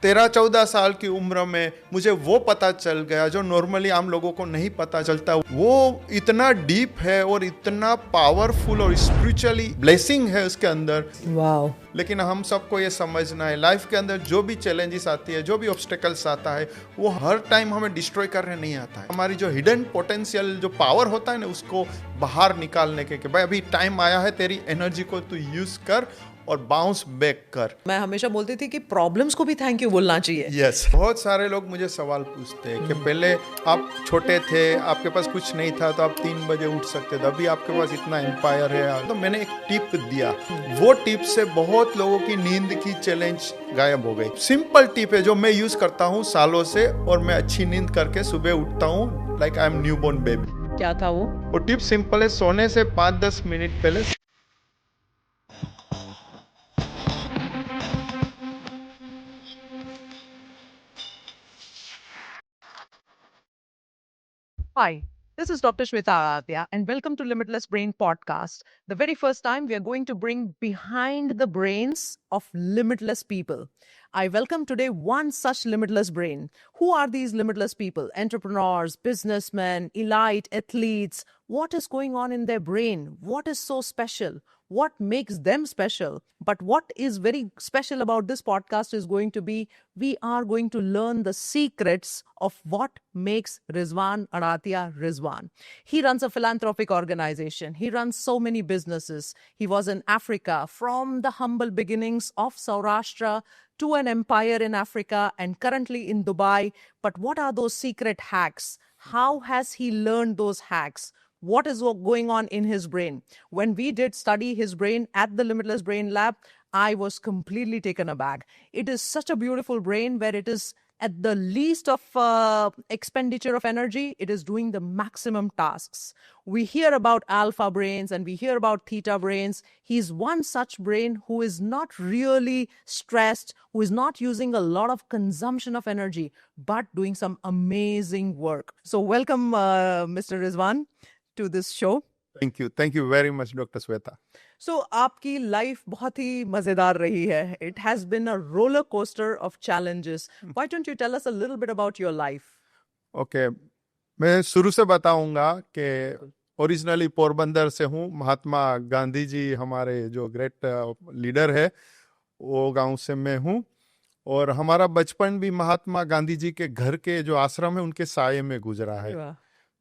13-14 साल की उम्र में मुझे वो पता चल गया जो नॉर्मली आम लोगों को नहीं पता चलता। वो इतना डीप है और इतना पावरफुल और स्पिरिचुअली ब्लेसिंग है उसके अंदर। वाओ। लेकिन हम सबको ये समझना है, लाइफ के अंदर जो भी चैलेंजेस आती है, जो भी ऑब्स्टेकल्स आता है, वो हर टाइम हमें डिस्ट्रॉय करने नहीं आता है। हमारी जो हिडन पोटेंशियल, जो पावर होता है ना, उसको बाहर निकालने के कि भाई अभी टाइम आया है, तेरी एनर्जी को तू यूज कर और बाउंस बैक कर। मैं हमेशा बोलती थी कि प्रॉब्लम्स को भी थैंक यू बोलना चाहिए। यस बहुत सारे लोग मुझे सवाल पूछते हैं कि पहले आप छोटे थे, आपके पास कुछ नहीं था, तो आप 3 बजे उठ सकते थे, अभी आपके पास इतना एम्पायर है। तो मैंने एक टिप दिया, वो टिप से बहुत लोगों की नींद की चैलेंज गायब हो गई। सिंपल टिप है जो मैं यूज करता हूँ सालों से, और मैं अच्छी नींद करके सुबह उठता हूँ like I am newborn baby. क्या था वो? वो टिप सिंपल है, सोने से 5-10 मिनट पहले Hi, this is Dr. Shweta Aradhya, and welcome to Limitless Brain Podcast. The very first time we are going to bring behind the brains of limitless people. I welcome today one such limitless brain. Who are these limitless people? Entrepreneurs, businessmen, elite athletes. What is going on in their brain? What is so special? What makes them special? But what is very special about this podcast is going to be we are going to learn the secrets of what makes Rizwan Aratia Rizwan. He runs a philanthropic organization. He runs so many businesses. He was in Africa from the humble beginnings of Saurashtra to an empire in Africa and currently in Dubai. But what are those secret hacks? How has he learned those hacks? What is going on in his brain? When we did study his brain at the Limitless Brain Lab, I was completely taken aback. It is such a beautiful brain where it is at the least of expenditure of energy, it is doing the maximum tasks. We hear about alpha brains and we hear about theta brains. He's one such brain who is not really stressed, who is not using a lot of consumption of energy, but doing some amazing work. So welcome, Mr. Rizwan, to this show. Thank you very much doctor Shweta. So आपकी life बहुत ही मजेदार रही है. It has been a roller coaster of challenges. Why don't you tell us a little bit about your life? Okay, मैं शुरू से बताऊंगा कि ओरिजिनली पोरबंदर से हूँ। महात्मा गांधी जी हमारे जो ग्रेट लीडर है, वो गांव से मैं हूँ। और हमारा बचपन भी महात्मा गांधी जी के घर के जो आश्रम है उनके साये में गुजरा है।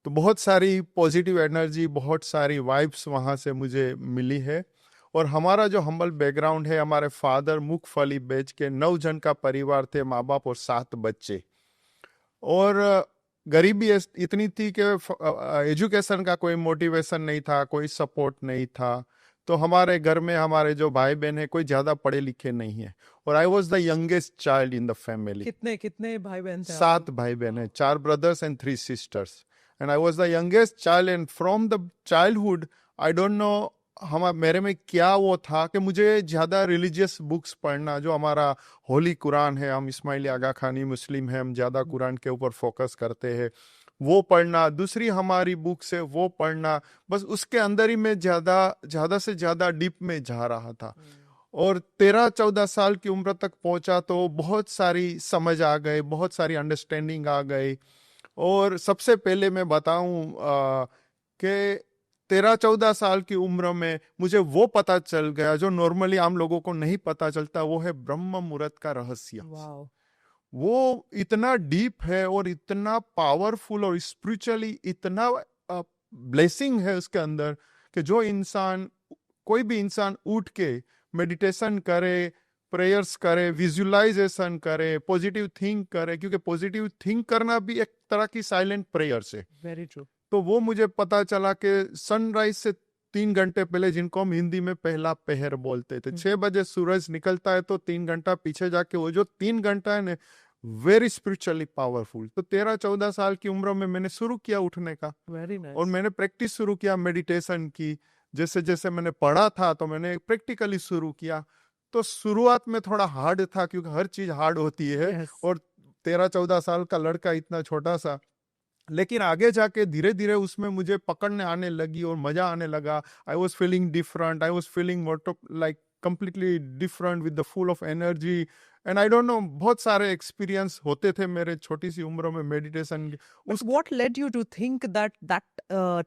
तो बहुत सारी पॉजिटिव एनर्जी, बहुत सारी वाइब्स वहाँ से मुझे मिली है। और हमारा जो हम्बल बैकग्राउंड है, हमारे फादर मूंगफली बेच के 9 जन का परिवार थे, माँ बाप और 7 बच्चे। और गरीबी इतनी थी कि एजुकेशन का कोई मोटिवेशन नहीं था, कोई सपोर्ट नहीं था। तो हमारे घर में हमारे जो भाई बहन है, कोई ज्यादा पढ़े लिखे नहीं है। और I was the youngest child in the family. कितने कितने भाई बहन थे? 7 भाई बहन है, 4 brothers and 3 sisters. And I was the youngest child. And from the childhood I don't know मेरे में क्या वो था कि मुझे ज्यादा रिलीजियस बुक्स पढ़ना, जो हमारा होली कुरान है, हम इस्माइली आगा खानी मुस्लिम है, हम ज्यादा कुरान के ऊपर फोकस करते हैं, वो पढ़ना। दूसरी हमारी बुक्स है वो पढ़ना। बस उसके अंदर ही मैं ज्यादा से ज्यादा डीप में जा रहा था। और 13-14 साल की उम्र तक पहुंचा तो बहुत सारी समझ आ गई, बहुत सारी अंडरस्टैंडिंग आ गई। और सबसे पहले मैं बताऊं कि 13-14 साल की उम्र में मुझे वो पता चल गया जो नॉर्मली आम लोगों को नहीं पता चलता, वो है ब्रह्म मुहूर्त का रहस्य। वो इतना डीप है और इतना पावरफुल और स्पिरिचुअली इतना ब्लेसिंग है उसके अंदर कि जो इंसान, कोई भी इंसान उठ के मेडिटेशन करे, प्रेयर्स करे, विजुअलाइजेशन करे, पॉजिटिव थिंक करे, क्योंकि पॉजिटिव थिंक करना भी एक तरह की साइलेंट प्रेयर्स है। Very true. तो वो मुझे पता चला कि सनराइज से 3 घंटे पहले, जिनको हम हिंदी में पहला पहर बोलते थे, 6 बजे सूरज निकलता है, तो 3 घंटा पीछे जाके वो जो 3 घंटा है ना, वेरी स्पिरिचुअली पावरफुल। तो 13-14 साल की उम्र में मैंने शुरू किया उठने का। Very nice. और मैंने प्रैक्टिस शुरू किया मेडिटेशन की। जैसे जैसे मैंने पढ़ा था तो मैंने प्रैक्टिकली शुरू किया। तो शुरुआत में थोड़ा हार्ड था, क्योंकि हर चीज हार्ड होती है। और 13-14 साल का लड़का इतना छोटा सा, लेकिन आगे जाके धीरे धीरे उसमें मुझे पकड़ने आने लगी और मजा आने लगा। I was feeling different, I was feeling like completely different with the full of energy, and I don't know, बहुत सारे एक्सपीरियंस होते थे मेरे छोटी सी उम्र में मेडिटेशन के। But what led you to think that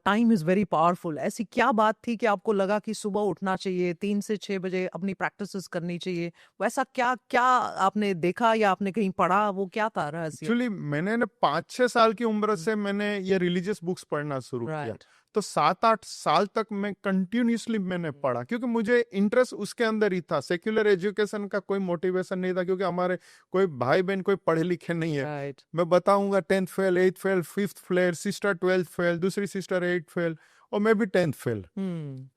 time is very powerful? ऐसी क्या बात थी कि आपको लगा कि सुबह उठना चाहिए, 3 से 6 बजे अपनी प्रैक्टिसेस करनी चाहिए? वैसा क्या क्या आपने देखा या आपने कहीं पढ़ा? वो क्या था रहस्य? एक्चुअली मैंने ना 5-6 साल की उम्र से मैंने ये रिलीजियस बुक्स पढ़ना शुरू किया। राइट। तो 7-8 साल तक मैं कंटिन्यूसली मैंने पढ़ा, क्योंकि मुझे इंटरेस्ट उसके अंदर ही था। सेक्युलर एजुकेशन का कोई मोटिवेशन नहीं था, क्योंकि हमारे कोई भाई बहन कोई पढ़े लिखे नहीं है। राइट। मैं बताऊंगा 10th fail, 8th fail, 5th fail, sister 12th fail, दूसरी सिस्टर 8th फेल, और मैं भी 10th फेल।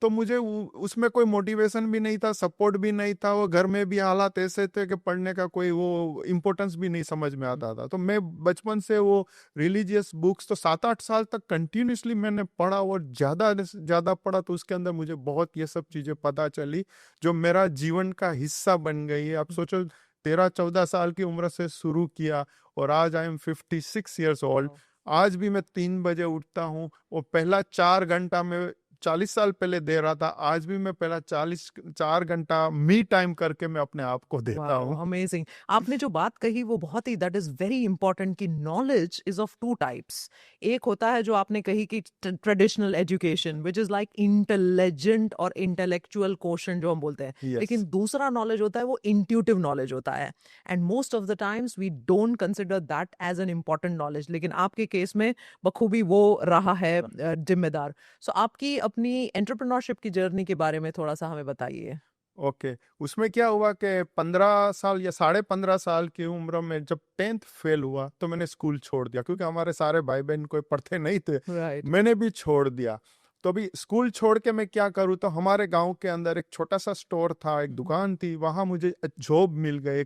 तो मुझे उसमें कोई मोटिवेशन भी नहीं था, सपोर्ट भी नहीं था। वो घर में भी हालात ऐसे थे कि पढ़ने का कोई वो इम्पोर्टेंस भी नहीं समझ में आता था। तो मैं बचपन से वो रिलीजियस बुक्स तो 7-8 साल तक कंटिन्यूसली मैंने पढ़ा, और ज़्यादा से ज़्यादा पढ़ा। तो उसके अंदर मुझे बहुत ये सब चीज़ें पता चली, जो मेरा जीवन का हिस्सा बन गई है। आप सोचो, 13-14 साल की उम्र से शुरू किया, और आज आई एम 56 ईयर्स ओल्ड। आज भी मैं 3 बजे उठता हूँ, और पहला 4 घंटा में 40 साल पहले दे रहा था, आज भी मैं पहला 4 घंटा मी टाइम करके मैं अपने आप को देता हूँ। अमेजिंग। आपने जो बात कही वो बहुत ही, दैट इज वेरी इंपॉर्टेंट कि knowledge is of two types. एक होता है जो आपने कही कि traditional education which is like intelligent और इंटेलेक्चुअल क्वेश्चन जो हम बोलते हैं, Yes. लेकिन दूसरा नॉलेज होता है वो इंट्यूटिव नॉलेज होता है, and most of the times we don't consider that as an important knowledge, लेकिन आपके केस में बखूबी वो रहा है जिम्मेदार। सो आपकी अपनी एंटरप्रेन्योरशिप की जर्नी के बारे में थोड़ा सा हमें बताइए। ओके। उसमें क्या हुआ कि 15 साल या 15.5 साल की उम्र में जब 10th फेल हुआ, तो मैंने स्कूल छोड़ दिया, क्योंकि हमारे सारे भाई बहन कोई पढ़ते नहीं थे। राइट। मैंने भी छोड़ दिया। तो अभी स्कूल छोड़ के मैं क्या करूँ? तो हमारे गांव के अंदर एक छोटा सा स्टोर था, एक दुकान थी, वहां मुझे जॉब मिल गई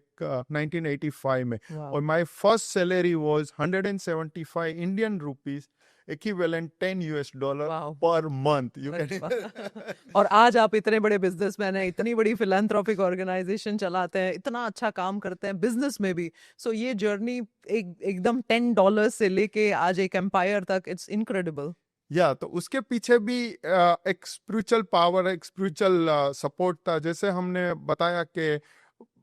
1985 में। और my first salary was 175 Indian rupees, equivalent $10 wow. Per month. You अरे वाह। कैन और आज आप इतने बड़े बिजनेसमैन हैं, इतनी बड़ी फिलैंथ्रोपिक ऑर्गेनाइजेशन चलाते हैं, इतना अच्छा काम करते हैं बिजनेस में भी। सो ये जर्नी एकदम $10 से लेके आज एक एम्पायर तक, इट्स इनक्रेडिबल। या तो उसके पीछे भी एक स्पिरिचुअल पावर, एक स्पिरिचुअल सपोर्ट था। जैसे हमने बताया कि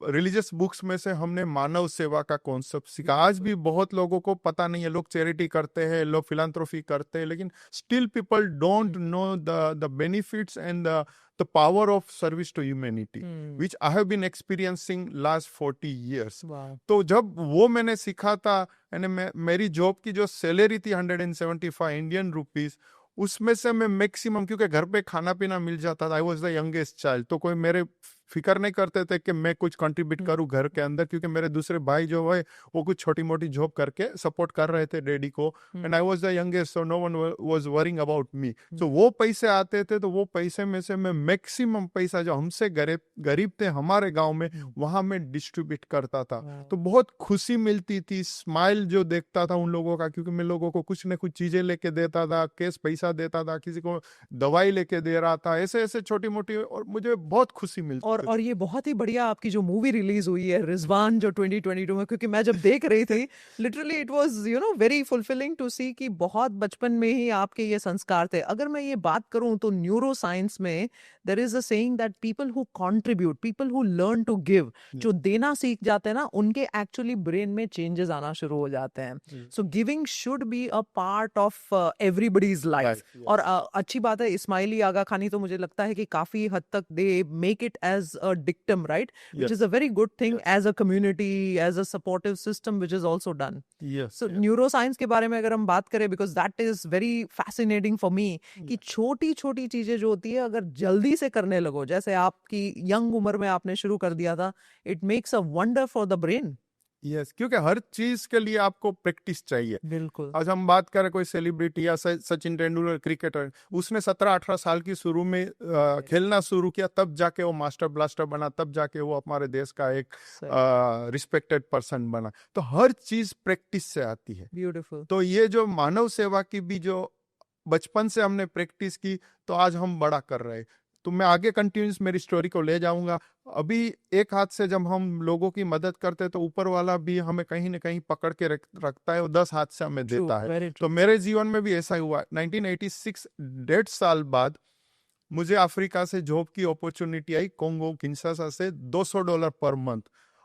रिलीजियस बुक्स में से हमने मानव सेवा का कॉन्सेप्ट सीखा। आज भी बहुत लोगों को पता नहीं है। लोग चैरिटी करते हैं, लोग फिलैंथ्रोपी करते हैं, लेकिन still people don't know the benefits and the power of service to humanity, which I have been experiencing last 40 years। तो जब वो मैंने सीखा था, यानी मेरी जॉब की जो सैलरी थी 175 इंडियन रुपीस, उसमें से मैं मैक्सिमम, क्योंकि घर पे खाना पीना मिल जाता था, I was the youngest child, तो कोई मेरे फिक्र नहीं करते थे कि मैं कुछ कंट्रीब्यूट करूं घर के अंदर, क्योंकि मेरे दूसरे भाई जो है वो कुछ छोटी मोटी जॉब करके सपोर्ट कर रहे थे डैडी को, and I was the youngest, so no one was worrying about me. तो वो पैसे आते थे, तो वो पैसे में से मैं मैक्सिमम पैसा जो हमसे गरीब थे हमारे गाँव में, वहां मैं डिस्ट्रीब्यूट करता था। तो बहुत खुशी मिलती थी, स्माइल जो देखता था उन लोगों का, क्योंकि मैं लोगों को कुछ न कुछ चीजें लेके देता था, कैश पैसा देता था, किसी को दवाई लेके दे रहा था, ऐसे ऐसे छोटी मोटी, और मुझे बहुत खुशी मिलती। और ये बहुत ही बढ़िया आपकी जो मूवी रिलीज हुई है रिजवान जो 2022 में, क्योंकि मैं जब देख रही थी literally it was very fulfilling to see कि बहुत बचपन में ही आपके ये संस्कार थे। अगर मैं ये बात करूं तो न्यूरो साइंस में there is a saying that people who contribute, people who learn to give, जो देना सीख जाते हैं ना, उनके एक्चुअली ब्रेन में चेंजेस आना शुरू हो जाते हैं। So giving should be a part of everybody's life. और अच्छी बात है, इस्माइली आगा खानी तो मुझे लगता है कि काफी हद तक they make it as a dictum, right? Which is a very good thing as a community, as a supportive system, which is also done. So neuroscience के बारे में अगर हम बात करें, because that is very fascinating for me, कि छोटी छोटी चीजें जो होती है अगर जल्दी से करने लगो, जैसे आपकी यंग उम्र में आपने शुरू कर दिया था, it makes a wonder for the brain. Yes, क्योंकि हर चीज के लिए आपको प्रैक्टिस चाहिए। बिल्कुल। आज हम बात करें कोई सेलिब्रिटी या सचिन तेंदुलकर क्रिकेटर, उसने 17-18 साल की शुरू में खेलना शुरू किया, तब जाके वो मास्टर ब्लास्टर बना, तब जाके वो हमारे देश का एक रिस्पेक्टेड पर्सन बना। तो हर चीज प्रैक्टिस से आती है। ब्यूटीफुल। तो ये जो मानव सेवा की भी जो बचपन से हमने प्रैक्टिस की, तो आज हम बड़ा कर रहे हैं। तो मैं आगे कंटिन्यूस मेरी स्टोरी को ले जाऊंगा। अभी एक हाथ से जब हम लोगों की मदद करते हैं, तो ऊपर वाला भी हमें कहीं ना कहीं पकड़ के रखता है, और 10 हाथ से हमें देता है। तो मेरे जीवन में भी ऐसा ही हुआ। 1986 1.5 साल बाद मुझे अफ्रीका से जॉब की अपॉर्चुनिटी आई, कोंगो किंशासा से, $200 पर मंथ।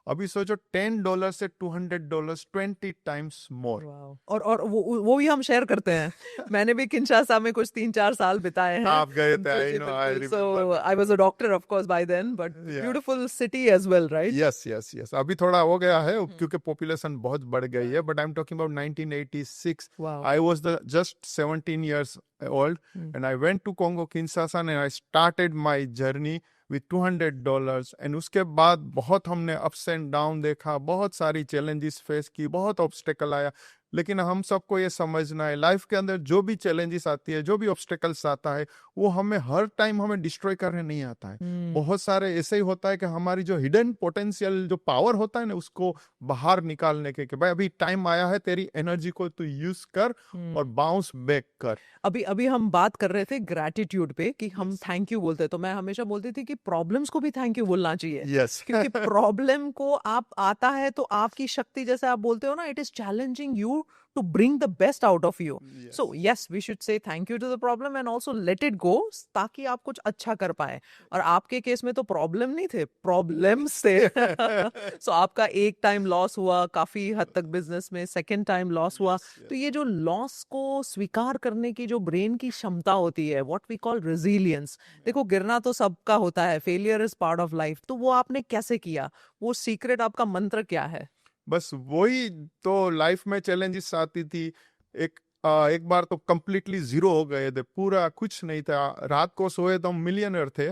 अभी सोचो $10 से $200, 20 times more. वाओ। और वो भी हम शेयर करते हैं। मैंने भी किंशासा में कुछ 3-4 साल बिताए हैं। आप गए थे, जी, I know, I बिल्कुल। So remember. I was a doctor of course by then, but Yeah. Beautiful city as well, right? Yes yes yes, अभी थोड़ा हो गया है क्योंकि पॉपुलेशन बहुत बढ़ गई है, but I am talking about 1986. Wow. I was the just 17 years old and I went to Congo Kinshasa and I started my journey with $200. And उसके बाद बहुत हमने अप्स एंड डाउन देखा, बहुत सारी चैलेंजेस फेस की, बहुत ऑब्स्टेकल आया, लेकिन हम सबको ये समझना है लाइफ के अंदर जो भी चैलेंजेस आती है, जो भी ऑब्स्टेकल्स आता है, वो हमें हर टाइम हमें डिस्ट्रॉय करने नहीं आता है। बहुत सारे ऐसे ही होता है कि हमारी जो हिडन पोटेंशियल जो पावर होता है ना, उसको बाहर निकालने के कि भाई अभी टाइम आया है, तेरी एनर्जी को तू यूज कर और बाउंस बैक कर। अभी हम बात कर रहे थे ग्रैटिट्यूड पे कि हम थैंक यू बोलते हैं, तो मैं हमेशा बोलती थी कि प्रॉब्लम्स को भी थैंक यू बोलना चाहिए। यस क्योंकि प्रॉब्लम को आप आता है तो आपकी शक्ति, जैसे आप बोलते हो ना, it is challenging you to bring the best out of you. So yes, we should say thank you to the problem and also let it go, ताकि आप कुछ अच्छा कर पाए। और आपके केस में तो प्रॉब्लम नहीं थे, प्रॉब्लम्स थे। So आपका एक टाइम लॉस हुआ, काफी हद तक बिजनेस में सेकंड टाइम लॉस हुआ। तो ये जो लॉस को स्वीकार करने की जो ब्रेन की क्षमता होती है, व्हाट वी कॉल रेजिलियंस, देखो गिरना तो सबका होता है, failure is part of life. तो वो आपने कैसे किया? वो सीक्रेट, आपका मंत्र क्या है? बस वही तो, लाइफ में चैलेंजेस आती थी। एक बार तो कंप्लीटली जीरो हो गए थे, पूरा कुछ नहीं था। रात को सोए तो हम मिलियनर थे,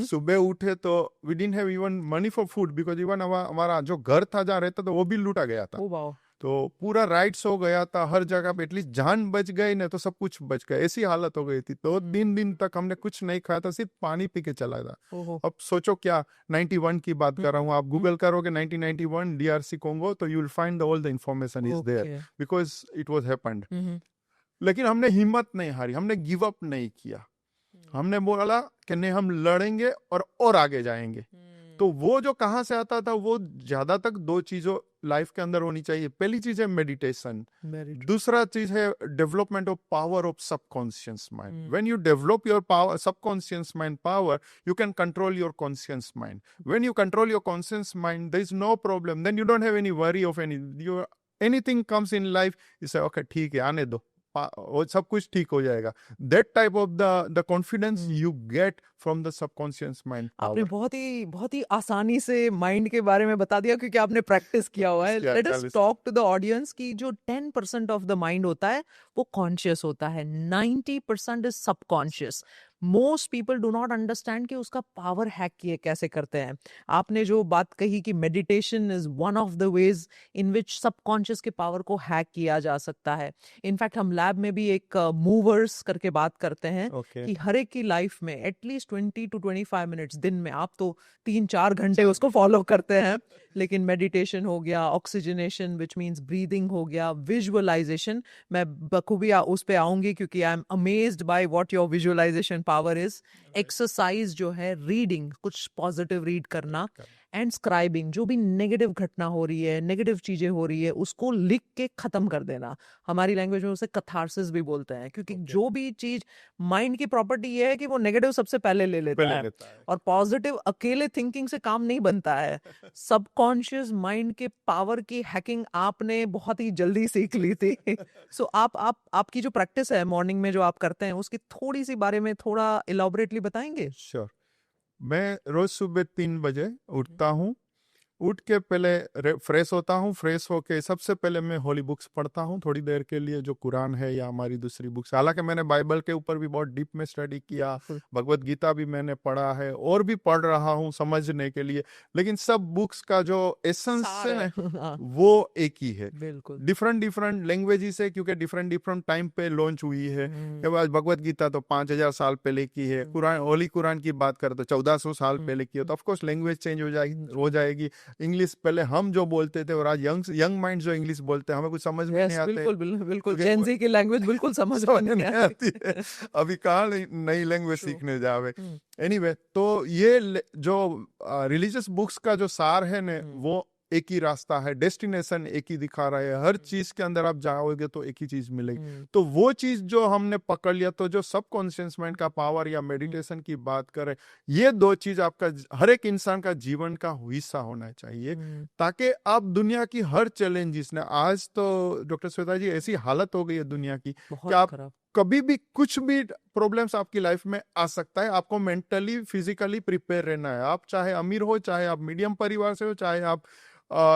सुबह उठे तो we didn't have even money for food, because even हमारा जो घर था जहाँ रहता था वो भी लूटा गया था। वाओ। तो पूरा राइट्स हो गया था हर जगह पे, एटलीस्ट जान बच गई ना तो सब कुछ बच गया, ऐसी हालत हो गई थी। तो 3 दिन तक हमने कुछ नहीं खाया था, सिर्फ पानी पी के चला था। अब सोचो क्या, 91 की बात कर रहा हूँ, आप गूगल करोगे 1991 DRC कोंगो, तो you will find all the information is there, because it was happened. लेकिन हमने हिम्मत नहीं हारी, हमने गिव अप नहीं किया। हमने बोला कि नहीं, हम लड़ेंगे और आगे जाएंगे। तो वो जो कहाँ से आता था, वो ज्यादा तक 2 चीजों लाइफ के अंदर होनी चाहिए। पहली चीज है मेडिटेशन, दूसरा चीज है development of power of subconscious mind. When you develop your power, subconscious mind power, you can control your conscious mind. When you control your conscious mind, there is no problem, then you don't have any worry of anything comes in life, you say okay ठीक है, आने दो, वो सब कुछ ठीक हो जाएगा। That type of the confidence you get from the subconscious mind. आपने बहुत ही आसानी से माइंड के बारे में बता दिया, क्योंकि आपने प्रैक्टिस किया हुआ है। Let us talk to the audience की जो 10% ऑफ द माइंड होता है वो कॉन्शियस होता है, 90% is subconscious. Most people do not understand कि उसका पावर हैक किए कैसे करते हैं। आपने जो बात कही कि meditation is one of the ways in which subconscious के पावर को हैक किया जा सकता है। इनफैक्ट हम लैब में भी एक मूवर्स करके बात करते हैं कि हर एक की लाइफ में एटलीस्ट 20 to 25 मिनट्स दिन में, आप तो 3-4 घंटे उसको फॉलो करते हैं, लेकिन मेडिटेशन हो गया, ऑक्सीजनेशन विच मीन्स ब्रीदिंग हो गया, विजुअलाइजेशन, मैं बखूबी उस पे आऊंगी क्योंकि I am amazed by what your visualization power is. Exercise जो है, रीडिंग, कुछ पॉजिटिव रीड करना, एंड स्क्राइबिंग, जो भी नेगेटिव घटना हो रही है, नेगेटिव चीजें हो रही है, उसको लिख के खत्म कर देना। हमारी लैंग्वेज में उसे कथारसिस भी बोलते हैं, क्योंकि जो भी चीज, माइंड की प्रॉपर्टी ये है कि वो नेगेटिव सबसे पहले ले लेता है और पॉजिटिव अकेले थिंकिंग से काम नहीं बनता है। सबकॉन्शियस माइंड के पावर की हैकिंग आपने बहुत ही जल्दी सीख ली थी। सो आपकी जो प्रैक्टिस है मॉर्निंग में जो आप करते हैं, उसकी थोड़ी सी बारे में थोड़ा इलॉबरेटली बताएंगे? श्योर। मैं रोज सुबह 3 बजे उठता हूँ। उठ के पहले फ्रेश होता हूँ। फ्रेश होके सबसे पहले मैं होली बुक्स पढ़ता हूँ थोड़ी देर के लिए, जो कुरान है या हमारी दूसरी बुक्स। हालांकि मैंने बाइबल के ऊपर भी बहुत डीप में स्टडी किया, भगवत गीता भी मैंने पढ़ा है और भी पढ़ रहा हूँ समझने के लिए, लेकिन सब बुक्स का जो एसेंस है वो एक ही है। डिफरेंट लैंग्वेजेस है, क्योंकि डिफरेंट टाइम पे लॉन्च हुई है। भगवत गीता तो 5000 साल पहले की है, कुरान, होली कुरान की बात करें तो 1400 साल पहले की है। तो ऑफकोर्स लैंग्वेज चेंज हो जाएगी। इंग्लिश पहले हम जो बोलते थे और आज यंग माइंड जो इंग्लिश बोलते हैं, हमें कुछ समझ में नहीं आते। बिल्कुल जेन ज़ी की लैंग्वेज बिल्कुल समझ में नहीं आती है। अभी कहाँ नई लैंग्वेज सीखने जावे। एनीवे, तो ये जो रिलीजियस बुक्स का जो सार है ने, वो एक ही रास्ता है, डेस्टिनेशन एक ही दिखा रहा है, हर चीज के अंदर आप जाओगे तो एक ही चीज मिलेगी। तो वो चीज जो हमने पकड़ लिया, तो जो सबकॉन्शियस माइंड का पावर या मेडिटेशन की बात करें, ये दो चीज आपका हर एक इंसान का जीवन का हिस्सा होना चाहिए, ताकि आप दुनिया की हर चैलेंजेस ने, आज तो डॉक्टर श्वेता जी ऐसी हालत हो गई है दुनिया की कि आप कभी भी कुछ भी प्रॉब्लम्स आपकी लाइफ में आ सकता है, आपको मेंटली फिजिकली प्रिपेयर रहना है। आप चाहे अमीर हो, चाहे आप मीडियम परिवार से हो, चाहे आप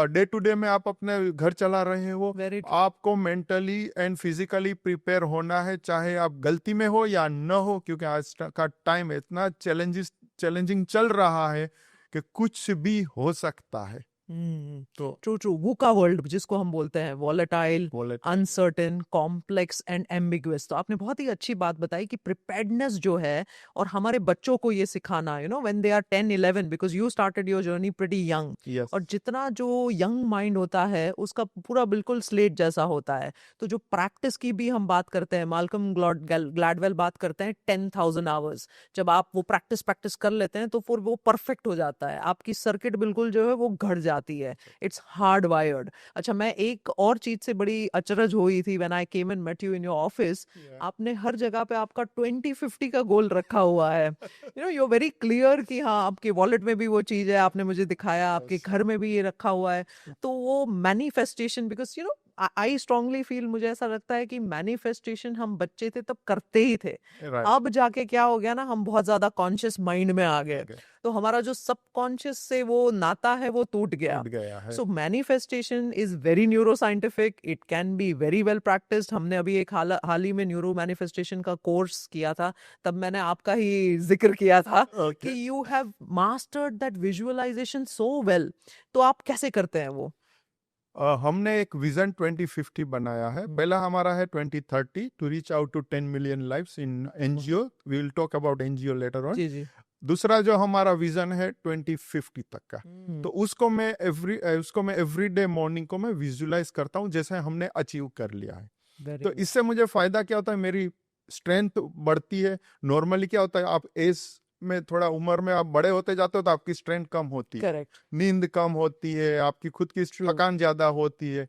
डे टू डे में आप अपने घर चला रहे हो, आपको मेंटली एंड फिजिकली प्रिपेयर होना है, चाहे आप गलती में हो या न हो, क्योंकि आज का टाइम इतना चैलेंजिंग चल रहा है कि कुछ भी हो सकता है। तो ट्रू वुका वर्ल्ड जिसको हम बोलते हैं, volatile, uncertain, complex and ambiguous. तो आपने बहुत ही अच्छी बात बताई कि प्रिपेयर्डनेस जो है, और हमारे बच्चों को ये सिखाना, you know when they are 10-11, because you started your journey pretty young, और जितना जो यंग माइंड होता है उसका पूरा बिल्कुल स्लेट जैसा होता है। तो जो प्रैक्टिस की भी हम बात करते हैं, माल्कम ग्लैडवेल बात करते हैं 10,000 आवर्स। जब आप वो प्रैक्टिस कर लेते हैं तो फिर वो परफेक्ट हो जाता है, आपकी सर्किट बिल्कुल जो है वो घट जाती है, इट्स हार्ड वायर्ड। अच्छा, मैं एक और चीज से बड़ी अचरज हुई थी when I came and met you in your office. आपने हर जगह पे आपका 2050 का गोल रखा हुआ है, you know you are very clear कि हाँ, आपके वॉलेट में भी वो चीज है, आपने मुझे दिखाया, आपके घर में भी ये रखा हुआ है। तो वो manifestation, because you know I strongly feel, मुझे ऐसा लगता है कि मैनिफेस्टेशन हम बच्चे थे तब करते ही थे, अब जाके क्या हो गया ना, हम बहुत ज्यादा कॉन्शियस माइंड में आ गए, तो हमारा जो सबकॉन्शियस से वो नाता है वो टूट गया है। So manifestation is very neuro scientific, it can be very well practised. हमने अभी एक हाल ही में न्यूरो मैनिफेस्टेशन का कोर्स किया था, तब मैंने आपका ही जिक्र किया था कि you have mastered that visualization so well. तो आप कैसे करते हैं वो? हमने एक विजन 2050 बनाया है। पहला हमारा है 2030 to reach out to 10 million lives in NGO. We will talk about NGO later on. दूसरा जो हमारा विजन है 2050 तक का, तो उसको मैं एवरीडे मॉर्निंग को मैं विजुलाइज करता हूँ जैसे हमने अचीव कर लिया है। तो इससे मुझे फायदा क्या होता है, मेरी स्ट्रेंथ बढ़ती है। नॉर्मली क्या होता है, आप एज में थोड़ा उम्र में आप बड़े होते जाते हो तो आपकी स्ट्रेंथ कम होती है, नींद कम होती है, आपकी खुद की थकान ज्यादा होती है।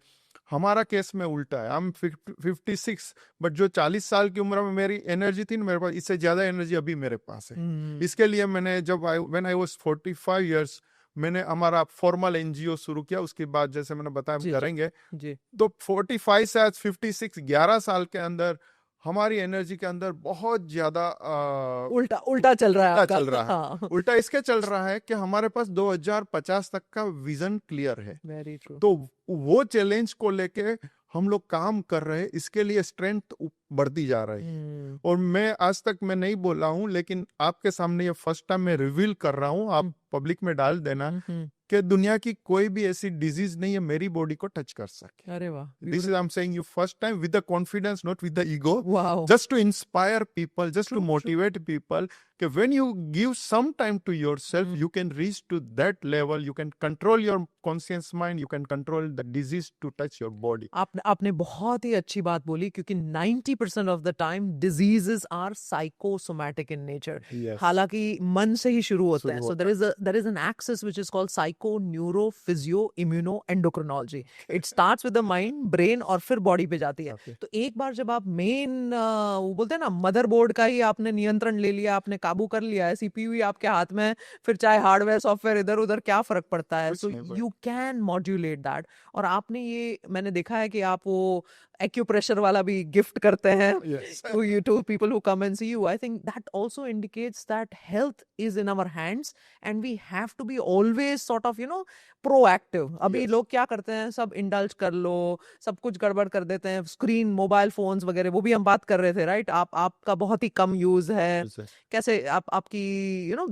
हमारा केस में उल्टा है, हम 56, बट जो 40 साल की उम्र में मेरी एनर्जी थी ना, मेरे पास इससे ज्यादा एनर्जी अभी मेरे पास है। इसके लिए मैंने व्हेन आई वाज 45 इयर्स मैंने हमारा फॉर्मल एनजीओ शुरू किया। उसके बाद जैसे मैंने बताया हम करेंगे तो 45 से आज 56, 11 साल के अंदर हमारी एनर्जी के अंदर बहुत ज्यादा उल्टा चल रहा है हाँ। उल्टा इसके चल रहा है कि हमारे पास 2050 तक का विजन क्लियर है। Very true. तो वो चैलेंज को लेके हम लोग काम कर रहे हैं, इसके लिए स्ट्रेंथ बढ़ती जा रही है। और मैं आज तक मैं नहीं बोला हूं, लेकिन आपके सामने ये फर्स्ट टाइम मैं रिवील कर रहा हूं, आप पब्लिक में डाल देना कि दुनिया की कोई भी ऐसी डिजीज नहीं है मेरी बॉडी को टच कर सके। अरे वाह, this is I am saying you first time with the confidence, not with the ego, just to inspire people, just to motivate people कि when you give some time to yourself you can reach to that level, you can control your conscious mind, you can control the disease to touch your body. आपने बहुत ही अच्छी बात बोली, क्योंकि 90% of the time diseases are psychosomatic in nature. हालांकि मन से ही शुरू होते हैं। So there is an axis which is called psycho neuro physio immuno endocrinology. It starts with the mind, brain, और फिर बॉडी पे जाती है। तो एक बार जब आप मेन वो बोलते हैं ना, मदरबोर्ड का ही आपने नियंत्रण ले लिया, आपने काबू कर लिया है, सीपीयू ही आपके हाथ में, फिर चाहे हार्डवेयर सॉफ्टवेयर इधर उधर क्या फर्क पड़ता है। So you can modulate that. और आपने ये मैंने देखा है कि आप वो एक्यूप्रेशर वाला भी गिफ्ट करते हैं to people who come and see you. I think that also indicates that health is in our hands and we have to be always sort of proactive. अभी लोग क्या करते हैं, सब इंडल्ज कर लो, सब कुछ गड़बड़ कर देते हैं, स्क्रीन, मोबाइल फोन्स वगैरह, वो भी हम बात कर रहे थे, राइट? आपका बहुत ही कम यूज है। कैसे आपकी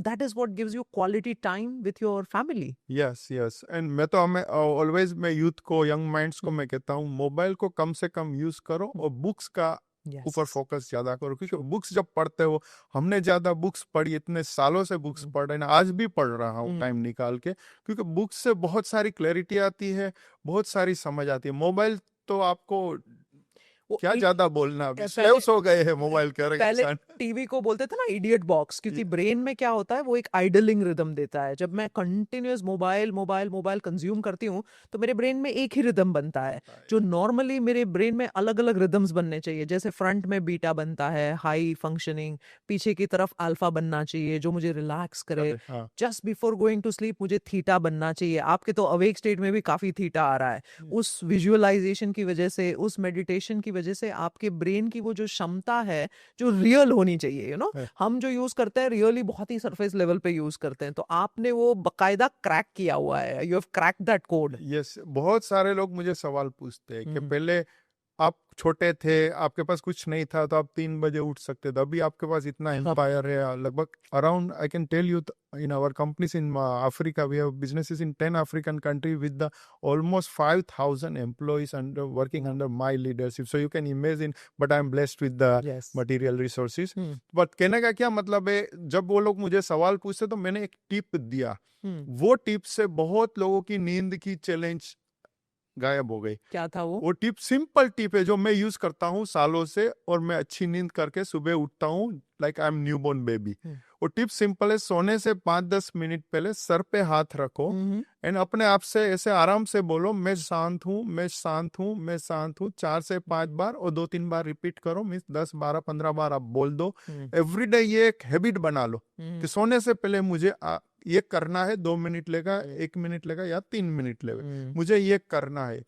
that is what gives you quality time with your family. Yes. And मैं तो ऑलवेज मैं यूथ को, यंग माइंड्स को मैं कहता हूँ, मोबाइल को कम से कम यूज करो और बुक्स का ऊपर फोकस ज्यादा करो। क्योंकि बुक्स जब पढ़ते हो, हमने ज्यादा बुक्स पढ़ी, इतने सालों से बुक्स पढ़ रहे हैं, आज भी पढ़ रहा हूँ टाइम निकाल के, क्योंकि बुक्स से बहुत सारी क्लैरिटी आती है, बहुत सारी समझ आती है। मोबाइल तो आपको वो क्या ज्यादा बोलना, अभी पहले स्लेव्स हो गए हैं मोबाइल के पहले इंसान। टीवी को बोलते थे ना इडियट बॉक्स, क्योंकि ब्रेन में क्या होता है वो एक आइडलिंग रिदम देता है। जब मैं continuous mobile mobile mobile consume करती हूँ तो मेरे ब्रेन में एक ही रिदम बनता है, जो नॉर्मली मेरे ब्रेन में अलग अलग रिदम्स बनने चाहिए। जैसे फ्रंट में बीटा बनता है, हाई फंक्शनिंग, पीछे की तरफ अल्फा बनना चाहिए जो मुझे रिलैक्स करे। हाँ, just before going to sleep मुझे थीटा बनना चाहिए। आपके तो अवेक स्टेट में भी काफी थीटा आ रहा है। उस विजुअलाइजेशन की वजह से, उस मेडिटेशन की वजह से आपके ब्रेन की वो जो क्षमता है जो रियल होनी चाहिए, है। हम जो यूज करते हैं रियली बहुत ही सरफेस लेवल पे यूज करते हैं। तो आपने वो बकायदा क्रैक किया हुआ है, you have crack that code. Yes, बहुत सारे लोग मुझे सवाल पूछते हैं कि पहले आप छोटे थे, आपके पास कुछ नहीं था, तो आप 3 बजे उठ सकते थे, अभी आपके पास इतना एम्पायर है, लगभग around, I can tell you, in our companies in Africa, we have businesses in 10 African country with the almost 5,000 employees under working under my leadership, so you can imagine, but I am blessed with the yes. material resources. But कहने का क्या मतलब है, जब वो लोग मुझे सवाल पूछते तो मैंने एक टिप दिया, वो टिप से बहुत लोगों की नींद की चैलेंज गायब हो गई। क्या था वो? वो टिप सिंपल टिप है जो मैं यूज करता हूँ सालों से, और मैं अच्छी नींद करके सुबह उठता हूँ like I am newborn baby. वो टिप सिंपल है, सोने से 5-10 मिनट पहले सर पे हाथ रखो एंड अपने आप से ऐसे आराम से बोलो, मैं शांत हूँ, मैं शांत हूँ, मैं शांत हूँ, 4 से 5 बार, और 2-3 बार रिपीट करो, मीन्स 10, 12, 15 बार आप बोल दो। एवरीडे ये एक हैबिट बना लो कि सोने से पहले मुझे ये करना है, 2 मिनट लेगा, 1 मिनट लेगा या 3 मिनट लेगा, मुझे ये करना है।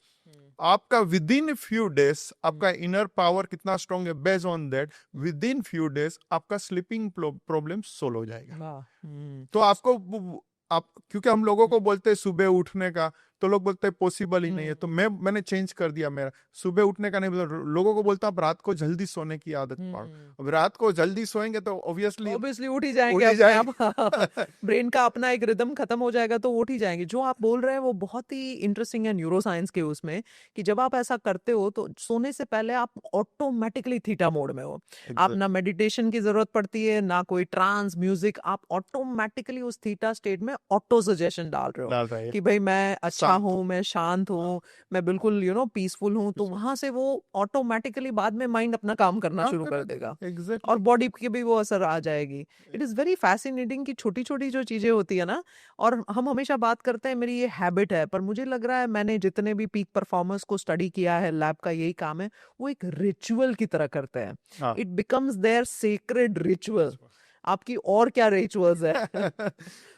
आपका विद इन फ्यू डेज आपका इनर पावर कितना स्ट्रांग है, based on that with in few days आपका स्लीपिंग प्रॉब्लम सोल्व हो जाएगा। तो आपको आप, क्योंकि हम लोगों को बोलते हैं सुबह उठने का, तो लोग बोलते हैं पॉसिबल ही नहीं है, तो मैंने चेंज कर दिया, मेरा सुबह उठने का नहीं बोलता, लोगों को बोलता आप रात को जल्दी सोने की आदत पाओ। अब रात को जल्दी सोएंगे तो ऑब्वियसली उठ ही जाएंगे अपने आप। ब्रेन का अपना एक रिदम खत्म हो जाएगा तो उठ ही जाएंगे। जो आप बोल रहे हैं वो बहुत ही इंटरेस्टिंग है न्यूरो साइंस के उसमें, कि जब आप ऐसा करते हो तो सोने से पहले आप ऑटोमेटिकली थीटा मोड में हो। आप ना मेडिटेशन की जरूरत पड़ती है ना कोई ट्रांस म्यूजिक, आप ऑटोमेटिकली उस थीटा स्टेट में ऑटो सजेशन डाल रहे हो कि भाई मैं अच्छा हूँ, मैं शांत हूँ, मैं बिल्कुल पीसफुल हूँ। तो वहां से वो ऑटोमेटिकली बाद में माइंड अपना काम करना शुरू कर देगा और बॉडी पे भी वो असर आ जाएगी। इट इज वेरी फैसिनेटिंग कि छोटी छोटी जो चीजें होती है ना, और हम हमेशा बात करते हैं मेरी ये हैबिट है, पर मुझे लग रहा है मैंने जितने भी पीक परफॉर्मर्स को स्टडी किया है, लैब का यही काम है, वो एक रिचुअल की तरह करते हैं। It becomes their sacred ritual. आपकी और क्या रिचुअल्स है?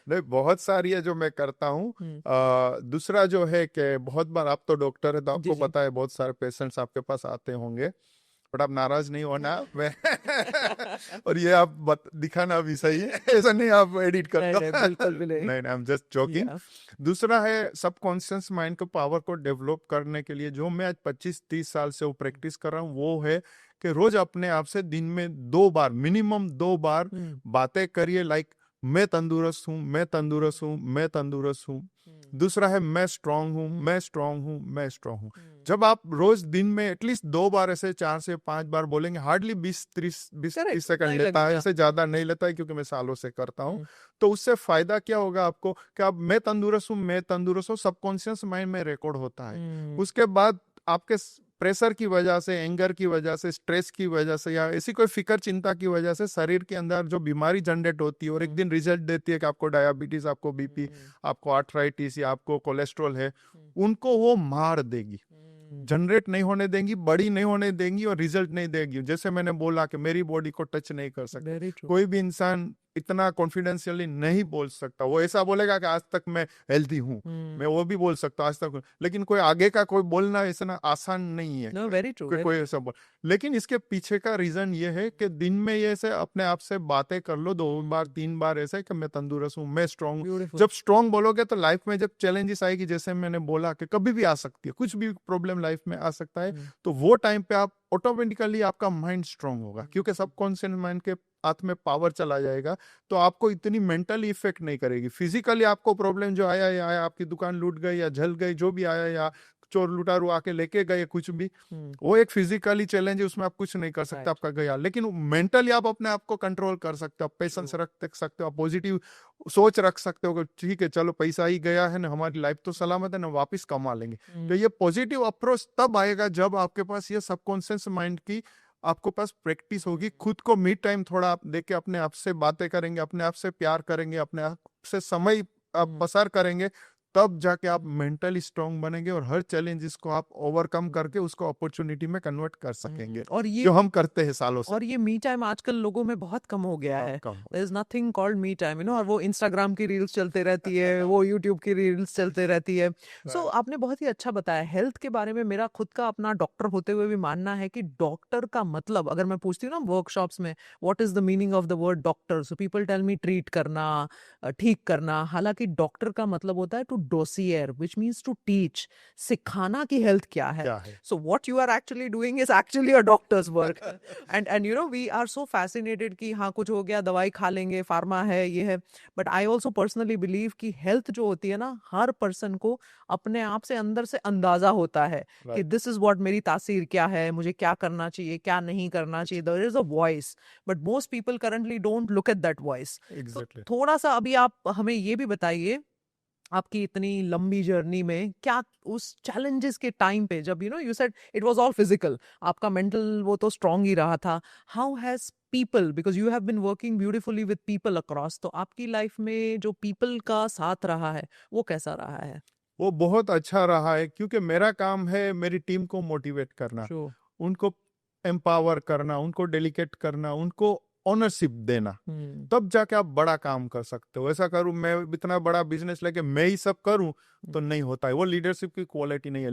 नहीं, बहुत सारी है जो मैं करता हूँ। दूसरा जो है कि बहुत बार, आप तो डॉक्टर है तो आपको पता है, बहुत सारे पेशेंट्स आपके पास आते होंगे, बट आप नाराज नहीं होना। मैं और ये आप दिखाना भी सही है, ऐसा नहीं आप एडिट करना। नहीं, बिल्कुल भी नहीं। नहीं, आई एम जस्ट जोकिंग। दूसरा है सबकॉन्शियस माइंड को पावर को डेवलप करने के लिए जो मैं आज 25-30 साल से वो प्रैक्टिस कर रहा हूँ, वो है कि रोज अपने आप से दिन में 2 बार, मिनिमम 2 बार बातें करिए, लाइक मैं तंदुरुस्त हूँ, मैं तंदुरुस्त हूँ, मैं तंदुरुस्त हूँ। दूसरा है मैं स्ट्रांग हूँ, मैं स्ट्रांग हूँ, मैं स्ट्रांग हूँ। जब आप रोज दिन में एटलीस्ट 2 बार ऐसे 4 से 5 बार बोलेंगे, हार्डली 20-30 सेकंड लेता है, इससे ज्यादा नहीं लेता है, क्योंकि मैं सालों से करता हूँ। तो उससे फायदा क्या होगा आपको कि आप मैं तंदुरुस्त हूँ, मैं तंदुरुस्त हूँ, सबकॉन्शियस माइंड में रिकॉर्ड होता है। उसके बाद आपके प्रेशर की वजह से, एंगर की वजह से, स्ट्रेस की वजह से, या ऐसी कोई फिक्र चिंता की वजह से शरीर के अंदर जो बीमारी जनरेट होती है और एक दिन रिजल्ट देती है कि आपको डायबिटीज, आपको बीपी, आपको आर्थराइटिस या आपको कोलेस्ट्रॉल है, उनको वो मार देगी, जनरेट नहीं होने देंगी, बड़ी नहीं होने देंगी और रिजल्ट नहीं देगी। जैसे मैंने बोला कि मेरी बॉडी को टच नहीं कर सकता, कोई भी इंसान इतना कॉन्फिडेंशियली नहीं बोल सकता। वो ऐसा बोलेगा कि आज तक मैं हेल्दी हूँ, मैं वो भी बोल सकता हूँ आज तक, लेकिन कोई आगे का कोई बोलना ऐसा आसान नहीं है। No, very true, कोई ऐसा बोल, लेकिन इसके पीछे का रीजन ये है कि दिन में ये ऐसे अपने आप से बातें कर लो 2 बार 3 बार, ऐसे कि मैं तंदुरुस्त हूँ, मैं स्ट्रांग हूँ। जब स्ट्रांग बोलोगे तो लाइफ में जब चैलेंजेस आएगी, जैसे मैंने बोला कि कभी भी आ सकती है, कुछ भी प्रॉब्लम लाइफ में आ सकता है, तो वो टाइम पे आप ऑटोमेटिकली आपका माइंड स्ट्रांग होगा, क्योंकि सबकॉन्शियस माइंड के हाथ में पावर चला जाएगा, तो आपको इतनी मेंटली इफेक्ट नहीं करेगी। फिजिकली आपको प्रॉब्लम जो आया या आया, आपकी दुकान लूट गई या जल गई, जो भी आया, या चोर लुटारू आके लेके गए कुछ भी, हम्म, वो एक फिजिकली चैलेंज है, उसमें आप कुछ नहीं कर सकते, Right. आपका गया। लेकिन मेंटली आप अपने आप को कंट्रोल कर सकते हो, पेशेंस True. रख सकते हो, पॉजिटिव सोच रख सकते हो कि ठीक है चलो पैसा ही गया है ना, हमारी लाइफ तो सलामत है ना, वापस कमा लेंगे। तो ये पॉजिटिव अप्रोच तब आएगा जब आपके पास ये सबकॉन्शियस माइंड की आपको पास प्रैक्टिस होगी। खुद को मी टाइम थोड़ा आप देके अपने आप से बातें करेंगे, अपने आप से प्यार करेंगे, अपने आप से समय आप हम्म, पसार करेंगे, तब जाके आप मेंटली स्ट्रांग बनेंगे और हर चैलेंजेस को आप ओवरकम करके उसको अपॉर्चुनिटी में कन्वर्ट कर सकेंगे, और ये जो हम करते हैं सालों से। मी टाइम आजकल लोगों में बहुत कम हो गया है। आपका there is nothing called me time, और वो इंस्टाग्राम की रील्स चलते रहती है, वो यूट्यूब की रील्स चलते रहती है। सो आपने बहुत ही अच्छा बताया हेल्थ के बारे में। मेरा खुद का अपना डॉक्टर होते हुए भी मानना है कि डॉक्टर का मतलब, अगर मैं पूछती हूँ ना वर्कशॉप्स में, what is the meaning of the word doctor, so people tell me treat करना, ठीक करना। हालांकि डॉक्टर का मतलब होता है to docere, which means to teach, सिखाना कि हेल्थ क्या है। क्या है। So what you are actually doing is actually a doctor's work. And we are so fascinated कि हाँ कुछ हो गया दवाई खा लेंगे, फार्मा है, ये है। But I also personally believe कि हेल्थ जो होती है ना, हर पर्सन को अपने आप से अंदर से अंदाजा होता है कि राइट, दिस इज व्हाट, मेरी तासीर क्या है, मुझे क्या करना चाहिए, क्या नहीं करना चाहिए। There is a voice, but most people currently don't look at that voice. तो एग्जैक्टली। थोड़ा सा अभी आप हमें ये भी बताइए, आपकी इतनी लंबी जर्नी में क्या उस चैलेंजेस के टाइम पे, जब you said it was all physical, आपका मेंटल वो तो स्ट्रांग ही रहा था, how has people, because you have been working beautifully with people across, तो आपकी लाइफ में जो पीपल का साथ रहा है वो कैसा रहा है? वो बहुत अच्छा रहा है, क्योंकि मेरा काम है मेरी टीम को मोटिवेट करना, ट्रू। उनको एम्पावर करना, उनको डेलीकेट करना, उनको ओनरशिप देना। हम्म, तब जाके आप बड़ा काम कर सकते हो। ऐसा करूं मैं इतना बड़ा बिजनेस लेके मैं ही सब करूं तो नहीं होता है, वो लीडरशिप की क्वालिटी नहीं है।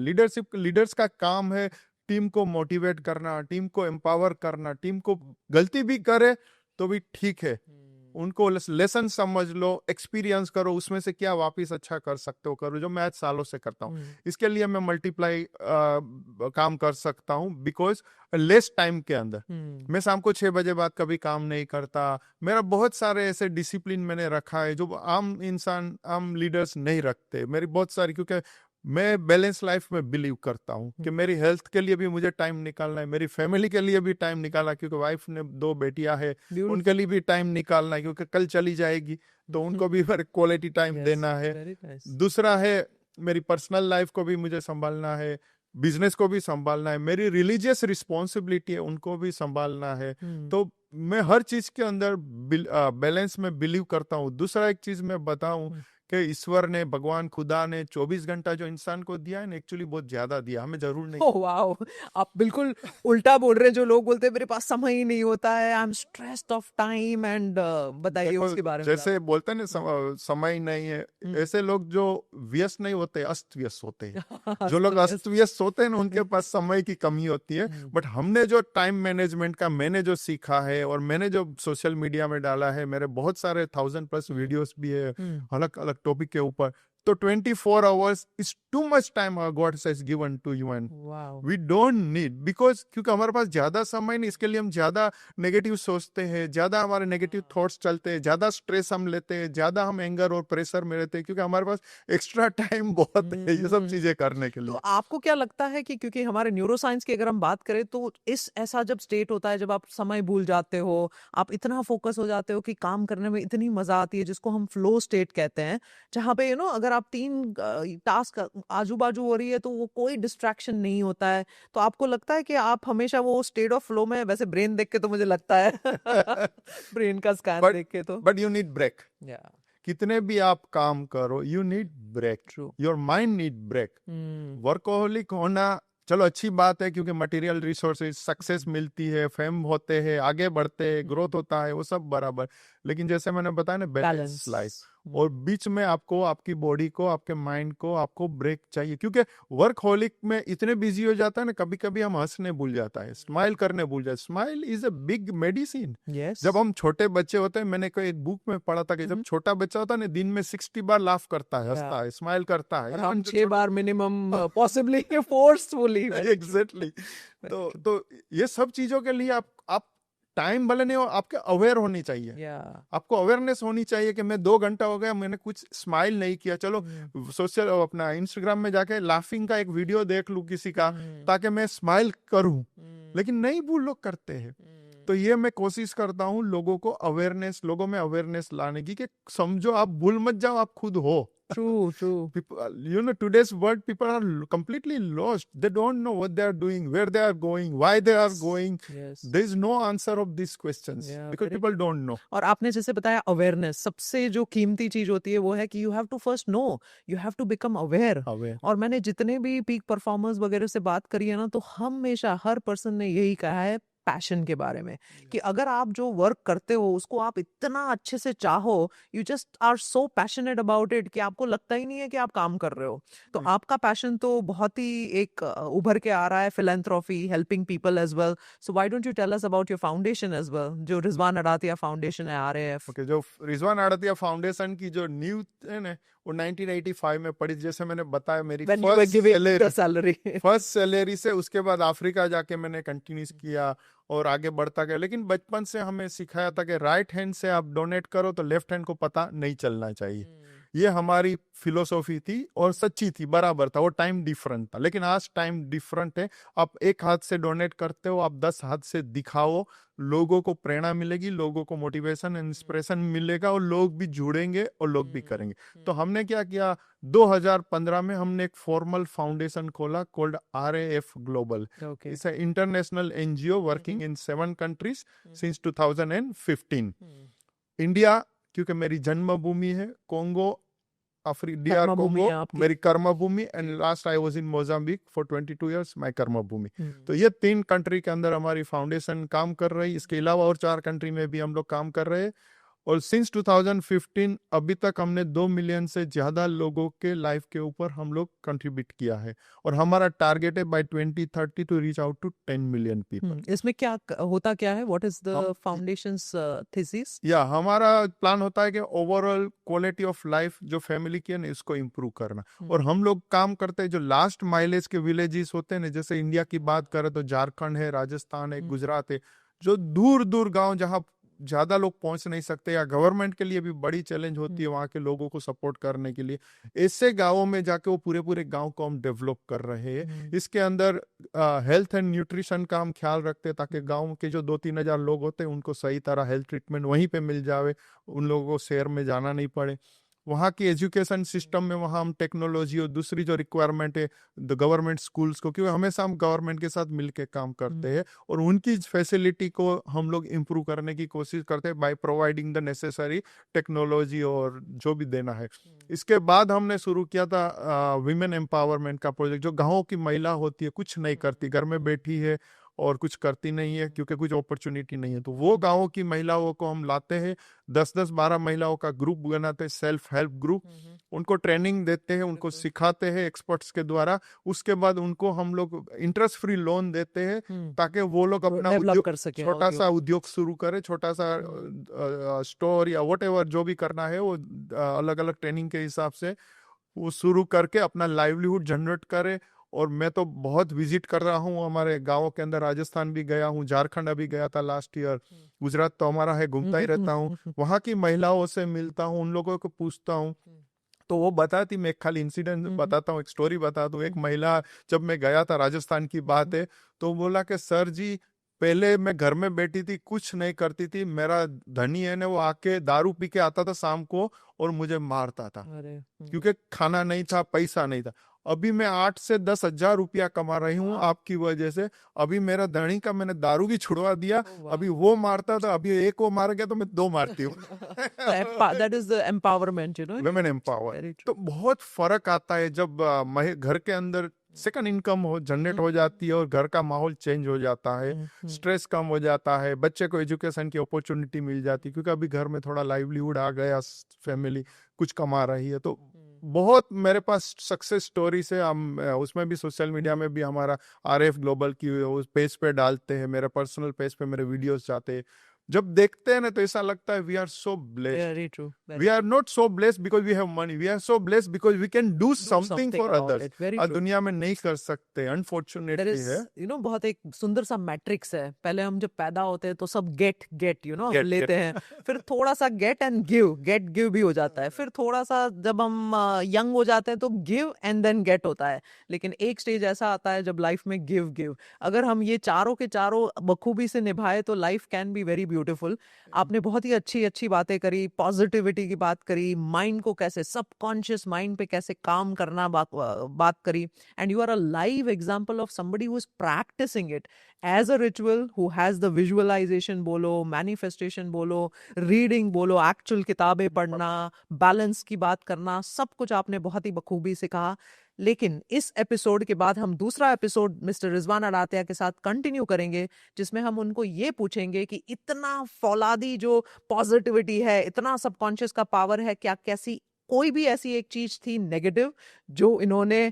लीडर्स का काम है टीम को मोटिवेट करना, टीम को एम्पावर करना, टीम को गलती भी करे तो भी ठीक है, उनको लेसन समझ लो, एक्सपीरियंस करो, उसमें से क्या वापस अच्छा कर सकते हो करो, जो मैं आज सालों से करता हूँ। इसके लिए मैं मल्टीप्लाई काम कर सकता हूँ, बिकॉज लेस टाइम के अंदर। मैं शाम को 6 बजे बाद कभी काम नहीं करता। मेरा बहुत सारे ऐसे डिसिप्लिन मैंने रखा है जो आम इंसान, आम लीडर्स नहीं रखते। मेरी बहुत सारी, क्योंकि मैं बैलेंस लाइफ में बिलीव करता हूँ कि मेरी हेल्थ के लिए भी मुझे टाइम निकालना है, मेरी फैमिली के लिए भी टाइम निकालना है, क्योंकि वाइफ ने 2 बेटियां है, उनके लिए भी टाइम निकालना है, क्योंकि कल चली जाएगी तो उनको भी क्वालिटी टाइम देना है। Very nice. दूसरा है मेरी पर्सनल लाइफ को भी मुझे संभालना है, बिजनेस को भी संभालना है, मेरी रिलीजियस रिस्पॉन्सिबिलिटी है उनको भी संभालना है। तो मैं हर चीज के अंदर बैलेंस में बिलीव करता हूँ। दूसरा एक चीज मैं बताऊं कि ईश्वर ने, भगवान खुदा ने 24 घंटा जो इंसान को दिया है ना, एक्चुअली बहुत ज्यादा दिया, हमें जरूर नहीं। ओह वाओ, आप बिल्कुल उल्टा बोल रहे हैं। जो लोग बोलते हैं मेरे पास समय ही नहीं होता है, I am stressed of time, and बताइए देखो, उसके बारे में जैसे बोलते हैं ना समय नहीं है, ऐसे लोग जो व्यस्त नहीं होते, अस्त व्यस्त होते हैं। जो लोग अस्त व्यस्त होते हैं ना, उनके पास समय की कमी होती है। बट हमने जो टाइम मैनेजमेंट का मैंने जो सीखा है, और मैंने जो सोशल मीडिया में डाला है, मेरे बहुत सारे 1000+ वीडियोस भी है अलग अलग टॉपिक के ऊपर। तो 24 hours is too much time God has given to you, and wow. We don't need, because क्योंकि हमारे पास ज्यादा समय नहीं, इसके लिए हम ज्यादा नेगेटिव सोचते हैं, ज्यादा हमारे नेगेटिव थॉट्स चलते हैं, ज्यादा स्ट्रेस हम लेते हैं, ज्यादा हम एंगर और प्रेशर में रहते हैं, क्योंकि हमारे पास एक्स्ट्रा टाइम बहुत है ये सब चीजें करने के तो लिए। आपको क्या लगता है कि, क्योंकि हमारे न्यूरो साइंस की अगर हम बात करें, तो इस ऐसा जब स्टेट होता है जब आप समय भूल जाते हो, आप इतना फोकस हो जाते हो कि काम करने में इतनी मजा आती है, जिसको हम फ्लो स्टेट कहते हैं, जहाँ पे अगर आप 3 टास्क आजू बाजू हो रही है तो वो कोई डिस्ट्रैक्शन नहीं होता है, तो आपको लगता है कि आप हमेशा वो स्टेट ऑफ फ्लो में, वैसे ब्रेन देख के तो मुझे लगता है ब्रेन का स्कैन बट देख के तो बट यू नीड ब्रेक। या कितने भी आप काम करो, you need break, true. Your mind need break. Workaholic होना चलो अच्छी बात है, क्योंकि मटेरियल रिसोर्सेज, सक्सेस मिलती है, फेम होते हैं, आगे बढ़ते हैं, ग्रोथ होता है, वो सब बराबर। लेकिन जैसे मैंने बताया ना, बैलेंस बैलेंस। लाइफ, और बीच में आपको, आपकी बॉडी को, आपके माइंड को, आपको ब्रेक चाहिए। क्योंकि वर्कहोलिक में इतने बिजी हो जाता है ना, कभी कभी हम हंसने भूल जाता है, स्माइल करने भूल जाता है। Smile is a big medicine. Yes. जब हम छोटे बच्चे होते हैं, मैंने कोई एक बुक में पढ़ा था कि जब छोटा बच्चा होता है ना, दिन में 60 बार लाफ करता है, हंसता है, स्माइल करता है, और हम जो 6 बार मिनिमम पॉसिबली फोर्सफुली। एग्जैक्टली। तो ये सब चीजों के लिए आप टाइम भले नहीं हो, आपके अवेयर होनी चाहिए। Yeah. आपको अवेयरनेस होनी चाहिए कि मैं 2 घंटा हो गया मैंने कुछ स्माइल नहीं किया, चलो सोशल अपना इंस्टाग्राम में जाके लाफिंग का एक वीडियो देख लूं किसी का, ताकि मैं स्माइल करूं। लेकिन नहीं, वो लोग करते हैं। तो ये मैं कोशिश करता हूँ लोगों को अवेयरनेस, लोगों में अवेयरनेस लाने की, कि समझो, आप भूल मत जाओ आप खुद हो। True, true. People, today's world, people are completely lost. They don't know what they are doing, where they are going, why they are going. Yes. There is no answer of these questions, Yeah, because very people don't know. और आपने जैसे बताया awareness सबसे जो कीमती चीज होती है वो है कि you have to first know, you have to become aware. Aware. और मैंने जितने भी पीक परफॉर्मर्स वगैरह से बात करी है ना, तो हमेशा हर पर्सन ने यही कहा है पैशन के बारे में, कि अगर आप जो वर्क करते हो उसको आप इतना अच्छे से चाहो, you just are so passionate about it, कि आपको लगता ही नहीं है कि आप काम कर रहे हो। तो आपका पैशन तो बहुत ही एक उभर के आ रहा है, philanthropy, helping people as well. So why don't you tell us about your foundation as well, जो रिजवान अड़ातिया फाउंडेशन है, RAF। Okay, जो रिजवान आड़तिया फाउंडेशन की जो न्यू है ना, वो 1985 में पड़ी। जैसे मैंने बताया, मेरी When you were giving the salary. First salary से उसके बाद अफ्रीका जाके मैंने कंटिन्यूस किया और आगे बढ़ता गया। लेकिन बचपन से हमें सिखाया था कि राइट हैंड से आप डोनेट करो तो लेफ्ट हैंड को पता नहीं चलना चाहिए। ये हमारी फिलोसॉफी थी और सच्ची थी, बराबर था। वो टाइम डिफरेंट था, लेकिन आज टाइम डिफरेंट है। आप एक हाथ से डोनेट करते हो, आप 10 हाथ से दिखाओ, लोगों को प्रेरणा मिलेगी, लोगों को मोटिवेशन, इंस्पिरेशन मिलेगा, और लोग भी जुड़ेंगे और लोग भी करेंगे। तो हमने क्या किया, 2015 में हमने एक फॉर्मल फाउंडेशन खोला called RAF global. Okay. It's international NGO working in 7 countries since 2015। India, क्योंकि मेरी जन्मभूमि है, कॉन्गो, DR कर्मभूमि कॉन्गो है आपकी। मेरी कर्मभूमि, and last I was in Mozambique for 22 years, my कर्मभूमि। तो ये 3 कंट्री के अंदर हमारी फाउंडेशन काम कर रही है। इसके अलावा और 4 कंट्री में भी हम लोग काम कर रहे हैं। और सिंस 2015 अभी तक हमने 2 मिलियन से ज्यादा लोगों के लाइफ के ऊपर हम लोग कंट्रीब्यूट किया है। और हमारा टारगेट है by 2030 to reach out to 10 million people. इसमें क्या होता क्या है, what is the um- foundations thesis? या हमारा प्लान होता है कि ओवरऑल क्वालिटी ऑफ लाइफ जो फैमिली की है ना, इसको इम्प्रूव करना। और हम लोग काम करते हैं जो लास्ट माइलेज के विलेजेस होते हैं ना, जैसे इंडिया की बात करें तो झारखंड है, राजस्थान है, गुजरात है, जो दूर दूर गांव जहाँ ज्यादा लोग पहुंच नहीं सकते, या गवर्नमेंट के लिए भी बड़ी चैलेंज होती है वहां के लोगों को सपोर्ट करने के लिए, ऐसे गांवों में जाके वो पूरे पूरे गांव को हम डेवलप कर रहे हैं। इसके अंदर हेल्थ एंड न्यूट्रिशन का हम ख्याल रखते हैं, ताकि गांव के जो 2-3 हजार लोग होते हैं उनको सही तरह हेल्थ ट्रीटमेंट वहीं पे मिल जावे, उन लोगों को शहर में जाना नहीं पड़े। वहाँ की एजुकेशन सिस्टम में वहाँ हम टेक्नोलॉजी और दूसरी जो रिक्वायरमेंट है गवर्नमेंट स्कूल्स को, क्योंकि हमेशा हम गवर्नमेंट के साथ मिलके काम करते हैं, और उनकी फैसिलिटी को हम लोग इम्प्रूव करने की कोशिश करते हैं by providing the necessary technology और जो भी देना है। इसके बाद हमने शुरू किया था विमेन एम्पावरमेंट का प्रोजेक्ट। जो गाँव की महिला होती है, कुछ नहीं करती, घर में बैठी है और कुछ करती नहीं है क्योंकि कुछ अपॉर्चुनिटी नहीं है, तो वो गांवों की महिलाओं को हम लाते हैं, 10-10-12 महिलाओं का ग्रुप बनाते हैं, सेल्फ हेल्प ग्रुप। उनको ट्रेनिंग देते हैं, उनको सिखाते हैं एक्सपर्ट्स के द्वारा। उसके बाद उनको हम लोग इंटरेस्ट फ्री लोन देते हैं, ताकि वो लोग अपना डेवलप कर सके, छोटा सा उद्योग शुरू करे, छोटा सा स्टोर या व्हाटएवर जो भी करना है, वो अलग अलग ट्रेनिंग के हिसाब से वो शुरू करके अपना लाइवलीहुड जनरेट करे। और मैं तो बहुत विजिट कर रहा हूँ हमारे गाँव के अंदर, राजस्थान भी गया हूँ, झारखंड अभी गया था लास्ट ईयर, गुजरात तो हमारा है, घूमता ही रहता हूँ, वहाँ की महिलाओं से मिलता हूँ, उन लोगों को पूछता हूँ, तो वो बताती, मैं एक खाली इंसिडेंट बताता हूँ, एक स्टोरी बताता हूँ। एक महिला, जब मैं गया था, राजस्थान की बात है, तो बोला कि सर जी, पहले मैं घर में बैठी थी, कुछ नहीं करती थी, मेरा धनी है ना, वो आके दारू पी के आता था शाम को और मुझे मारता था, क्योंकि खाना नहीं था, पैसा नहीं था। अभी मैं 8 से 10 हजार रुपया कमा रही हूँ आपकी वजह से। अभी मेरा धनी का मैंने दारू भी छुड़वा दिया, अभी वो मारता था, अभी एक वो मार गया तो मैं 2 मारती हूँ। That is the empowerment, women empower. तो बहुत फर्क आता है जब घर के अंदर सेकंड इनकम हो जनरेट हो जाती है और घर का माहौल चेंज हो जाता है, स्ट्रेस कम हो जाता है, बच्चे को एजुकेशन की अपॉर्चुनिटी मिल जाती है, क्योंकि अभी घर में थोड़ा लाइवलीहुड आ गया, फैमिली कुछ कमा रही है। तो बहुत मेरे पास सक्सेस स्टोरीज है, हम उसमें भी सोशल मीडिया में भी हमारा RAF ग्लोबल की उस पेज पे डालते हैं, मेरे पर्सनल पेज पे मेरे वीडियोस जाते हैं। जब देखते हैं ना तो ऐसा लगता है we are so blessed. Very true. We are not so blessed because we have money. We are so blessed because we can do something for about others. it. Very और true. दुनिया में नहीं कर सकते, There अनफॉर्चुनेटली is, है. बहुत एक सुंदर सा मैट्रिक्स है. पहले हम जब पैदा होते हैं तो सब गेट Get, लेते get. हैं. फिर थोड़ा सा गेट एंड गिव भी हो जाता है. फिर थोड़ा सा जब हम यंग हो जाते हैं तो गिव एंड देन गेट होता है. लेकिन एक स्टेज ऐसा आता है जब लाइफ में गिव. अगर हम ये चारों के चारों बखूबी से निभाए तो life can be very beautiful. आपने बहुत ही अच्छी बातें करी, पॉजिटिविटी की बात करी, माइंड को कैसे, सबकॉन्शियस माइंड पे कैसे काम करना बात करी. And you are a live example of somebody who is practicing it as a ritual, who has the visualization बोलो, manifestation बोलो, reading बोलो, actual किताबें पढ़ना, balance की बात करना, सब कुछ आपने बहुत ही बखूबी से कहा. लेकिन इस एपिसोड के बाद हम दूसरा एपिसोड मिस्टर रिजवान अड़ातिया के साथ कंटिन्यू करेंगे, जिसमें हम उनको ये पूछेंगे कि इतना फौलादी जो पॉजिटिविटी है, इतना सबकॉन्शियस का पावर है, क्या कैसी कोई भी ऐसी एक चीज थी नेगेटिव जो इन्होंने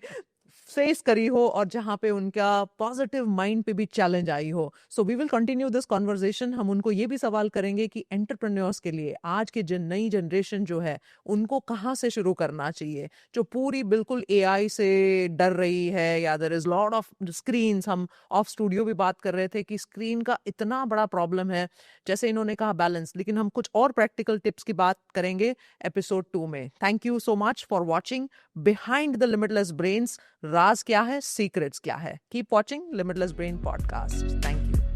फेस करी हो और जहां पे उनका पॉजिटिव माइंड पे भी चैलेंज आई हो. So we will continue this conversation. हम उनको ये भी सवाल करेंगे कि एंटरप्रेन्योर्स के लिए आज के नई जनरेशन जो है उनको कहाँ से शुरू करना चाहिए, जो पूरी बिल्कुल एआई से डर रही है, या there is lot of screens. हम ऑफ स्टूडियो भी बात कर रहे थे कि स्क्रीन का इतना बड़ा प्रॉब्लम है. जैसे इन्होंने कहा बैलेंस, लेकिन हम कुछ और प्रैक्टिकल टिप्स की बात करेंगे एपिसोड 2 में. Thank you so much for watching behind the limitless brains. राज क्या है, सीक्रेट्स क्या है. Keep watching limitless brain podcast. Thank you.